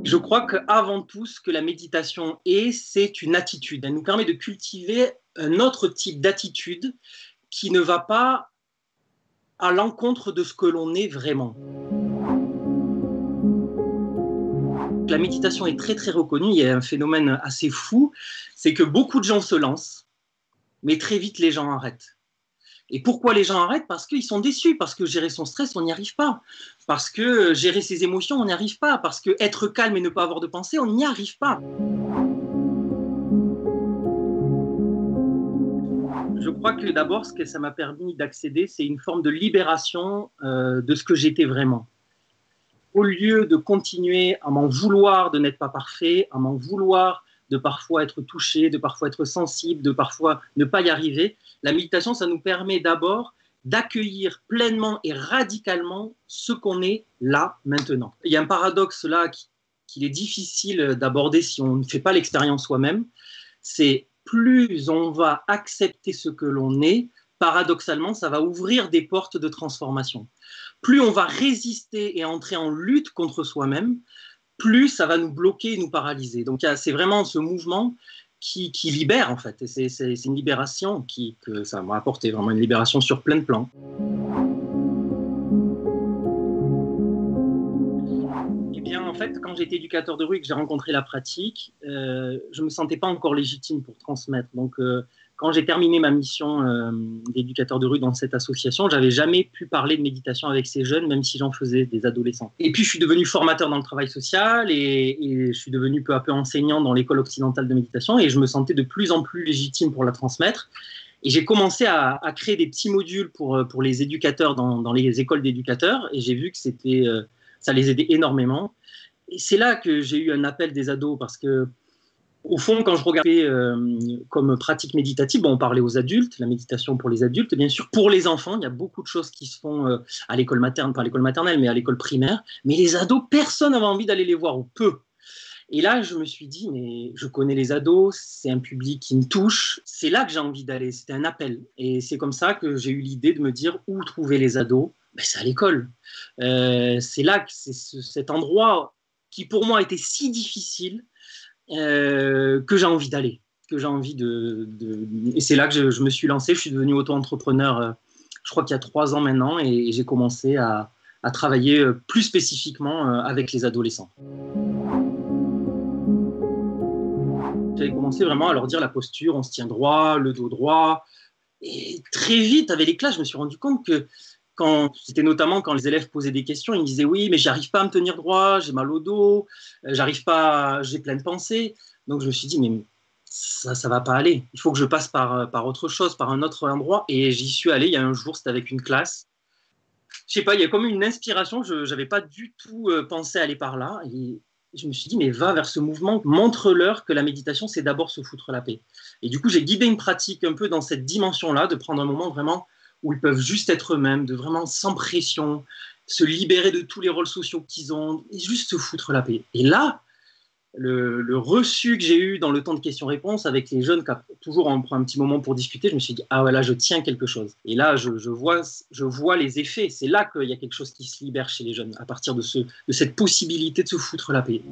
Je crois qu'avant tout, ce que la méditation est, c'est une attitude. Elle nous permet de cultiver un autre type d'attitude qui ne va pas à l'encontre de ce que l'on est vraiment. La méditation est très très reconnue, il y a un phénomène assez fou, c'est que beaucoup de gens se lancent, mais très vite les gens arrêtent. Et pourquoi les gens arrêtent? Parce qu'ils sont déçus, parce que gérer son stress, on n'y arrive pas. Parce que gérer ses émotions, on n'y arrive pas. Parce que être calme et ne pas avoir de pensée, on n'y arrive pas. Je crois que d'abord, ce que ça m'a permis d'accéder, c'est une forme de libération de ce que j'étais vraiment. Au lieu de continuer à m'en vouloir de n'être pas parfait, à m'en vouloir de parfois être touché, de parfois être sensible, de parfois ne pas y arriver, la méditation, ça nous permet d'abord d'accueillir pleinement et radicalement ce qu'on est là, maintenant. Il y a un paradoxe là qu'il est difficile d'aborder si on ne fait pas l'expérience soi-même, c'est plus on va accepter ce que l'on est, paradoxalement, ça va ouvrir des portes de transformation. Plus on va résister et entrer en lutte contre soi-même, plus ça va nous bloquer et nous paralyser. Donc c'est vraiment ce mouvement qui libère en fait. Et c'est une libération que ça m'a apporté, vraiment une libération sur plein de plans. Eh bien en fait, quand j'étais éducateur de rue et que j'ai rencontré la pratique, je ne me sentais pas encore légitime pour transmettre. Donc quand j'ai terminé ma mission d'éducateur de rue dans cette association, j'avais jamais pu parler de méditation avec ces jeunes, même si j'en faisais des adolescents. Et puis je suis devenu formateur dans le travail social et je suis devenu peu à peu enseignant dans l'école occidentale de méditation et je me sentais de plus en plus légitime pour la transmettre. Et j'ai commencé à créer des petits modules pour les éducateurs dans les écoles d'éducateurs et j'ai vu que ça les aidait énormément. Et c'est là que j'ai eu un appel des ados parce que au fond, quand je regardais comme pratique méditative, bon, on parlait aux adultes, la méditation pour les adultes, bien sûr, pour les enfants, il y a beaucoup de choses qui se font à l'école maternelle, pas à l'école maternelle, mais à l'école primaire. Mais les ados, personne n'avait envie d'aller les voir, ou peu. Et là, je me suis dit, mais je connais les ados, c'est un public qui me touche, c'est là que j'ai envie d'aller, c'était un appel. Et c'est comme ça que j'ai eu l'idée de me dire où trouver les ados. Ben, c'est à l'école. C'est là que c'est cet endroit qui pour moi était si difficile que j'ai envie d'aller, que j'ai envie Et c'est là que je me suis lancé, je suis devenu auto-entrepreneur, je crois qu'il y a 3 ans maintenant, et j'ai commencé à travailler plus spécifiquement avec les adolescents. J'avais commencé vraiment à leur dire la posture, on se tient droit, le dos droit, et très vite, avec les classes, je me suis rendu compte que c'était notamment quand les élèves posaient des questions, ils me disaient oui, mais j'arrive pas à me tenir droit, j'ai mal au dos, j'arrive pas, j'ai plein de pensées. Donc je me suis dit mais ça va pas aller. Il faut que je passe par autre chose, par un autre endroit. Et j'y suis allé. Il y a un jour, c'était avec une classe. Je sais pas, il y a comme une inspiration. Je n'avais pas du tout pensé aller par là. Et je me suis dit mais va vers ce mouvement, montre-leur que la méditation c'est d'abord se foutre la paix. Et du coup j'ai guidé une pratique un peu dans cette dimension-là, de prendre un moment vraiment où ils peuvent juste être eux-mêmes, de vraiment sans pression, se libérer de tous les rôles sociaux qu'ils ont, et juste se foutre la paix. Et là, le reçu que j'ai eu dans le temps de questions-réponses avec les jeunes, toujours on prend un petit moment pour discuter, je me suis dit, ah ouais, là, je tiens quelque chose. Et là, je vois les effets. C'est là qu'il y a quelque chose qui se libère chez les jeunes, à partir de cette possibilité de se foutre la paix.